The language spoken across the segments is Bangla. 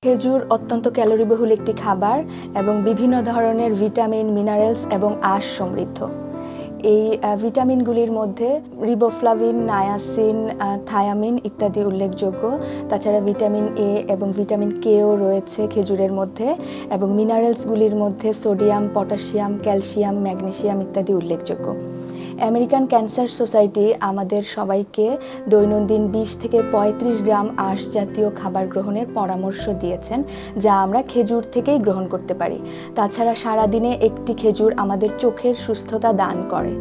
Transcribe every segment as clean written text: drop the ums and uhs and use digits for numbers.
খেজুর অত্যন্ত ক্যালোরিবহুল একটি খাবার এবং বিভিন্ন ধরনের ভিটামিন, মিনারেলস এবং আঁশ সমৃদ্ধ। এই ভিটামিনগুলির মধ্যে রিবোফ্লাভিন, নায়াসিন, থায়ামিন ইত্যাদি উল্লেখযোগ্য। তাছাড়া ভিটামিন এ এবং ভিটামিন কেও রয়েছে খেজুরের মধ্যে, এবং মিনারেলসগুলির মধ্যে সোডিয়াম, পটাশিয়াম, ক্যালসিয়াম, ম্যাগনেসিয়াম ইত্যাদি উল্লেখযোগ্য। আমেরিকান ক্যান্সার সোসাইটি আমাদের সবাইকে দৈনন্দিন 20 থেকে 35 গ্রাম আঁশ জাতীয় খাবার গ্রহণের পরামর্শ দিয়েছেন, যা আমরা খেজুর থেকেই গ্রহণ করতে পারি। তাছাড়া সারাদিনে একটি খেজুর আমাদের চোখের সুস্থতা দান করে।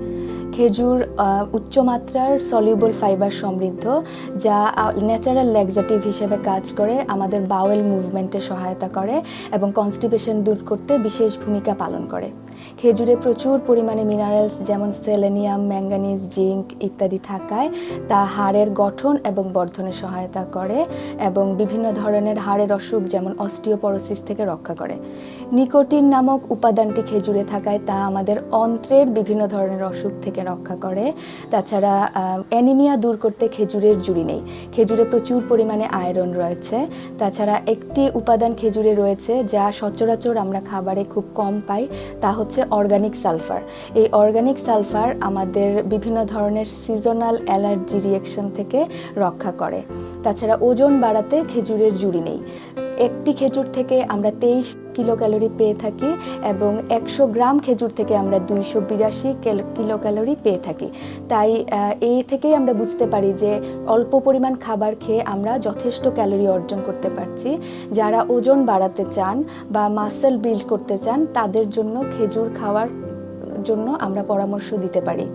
খেজুর উচ্চমাত্রার সলিউবল ফাইবার সমৃদ্ধ, যা ন্যাচারাল ল্যাক্সেটিভ হিসেবে কাজ করে, আমাদের বাওয়েল মুভমেন্টে সহায়তা করে এবং কনস্টিপেশন দূর করতে বিশেষ ভূমিকা পালন করে। খেজুরে প্রচুর পরিমাণে মিনারেলস যেমন সেলেনিয়াম, ম্যাঙ্গানিজ, জিঙ্ক ইত্যাদি থাকায় তা হাড়ের গঠন এবং বর্ধনে সহায়তা করে এবং বিভিন্ন ধরনের হাড়ের অসুখ যেমন অস্টিওপরোসিস থেকে রক্ষা করে। নিকোটিন নামক উপাদানটি খেজুরে থাকায় তা আমাদের অন্ত্রের বিভিন্ন ধরনের অসুখ থেকে রক্ষা করে। তাছাড়া অ্যানিমিয়া দূর করতে খেজুরের জুড়ি নেই। খেজুরে প্রচুর পরিমাণে আয়রন রয়েছে। তাছাড়া একটি উপাদান খেজুরে রয়েছে যা সচরাচর আমরা খাবারে খুব কম পাই, তা হচ্ছে অর্গানিক সালফার। এই অর্গানিক সালফার আমাদের বিভিন্ন ধরনের সিজনাল অ্যালার্জি রিঅ্যাকশন থেকে রক্ষা করে। তাছাড়া ওজন বাড়াতে খেজুরের জুড়ি নেই। একটি খেজুর থেকে আমরা 23 কিলো ক্যালোরি পেয়ে থাকি এবং 100 গ্রাম খেজুর থেকে আমরা 282 কিলো ক্যালোরি পেয়ে থাকি। তাই এই থেকেই আমরা বুঝতে পারি যে অল্প পরিমাণ খাবার খেয়ে আমরা যথেষ্ট ক্যালোরি অর্জন করতে পারছি। যারা ওজন বাড়াতে চান বা মাসেল বিল্ড করতে চান, তাদের জন্য খেজুর খাওয়ার জন্য আমরা পরামর্শ দিতে পারি।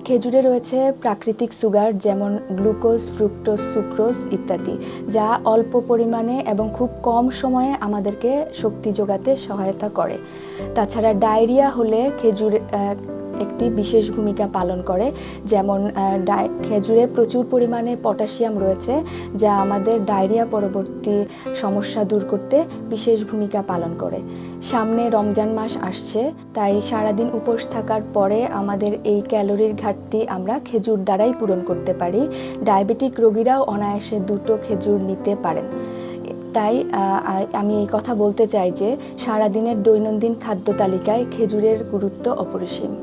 খেজুরে রয়েছে প্রাকৃতিক সুগার যেমন গ্লুকোজ, ফ্রুক্টোজ, সুক্রোজ ইত্যাদি, যা অল্প পরিমাণে এবং খুব কম সময়ে আমাদেরকে শক্তি যোগাতে সহায়তা করে। তাছাড়া ডায়রিয়া হলে খেজুর একটি বিশেষ ভূমিকা পালন করে, যেমন খেজুরে প্রচুর পরিমাণে পটাশিয়াম রয়েছে, যা আমাদের ডায়রিয়া পরবর্তী সমস্যা দূর করতে বিশেষ ভূমিকা পালন করে। সামনে রমজান মাস আসছে, তাই সারাদিন উপোস থাকার পরে আমাদের এই ক্যালোরির ঘাটতি আমরা খেজুর দ্বারাই পূরণ করতে পারি। ডায়াবেটিক রোগীরাও অনায়াসে 2টো খেজুর নিতে পারেন। তাই আমি এই কথা বলতে চাই যে সারাদিনের দৈনন্দিন খাদ্য তালিকায় খেজুরের গুরুত্ব অপরিসীম।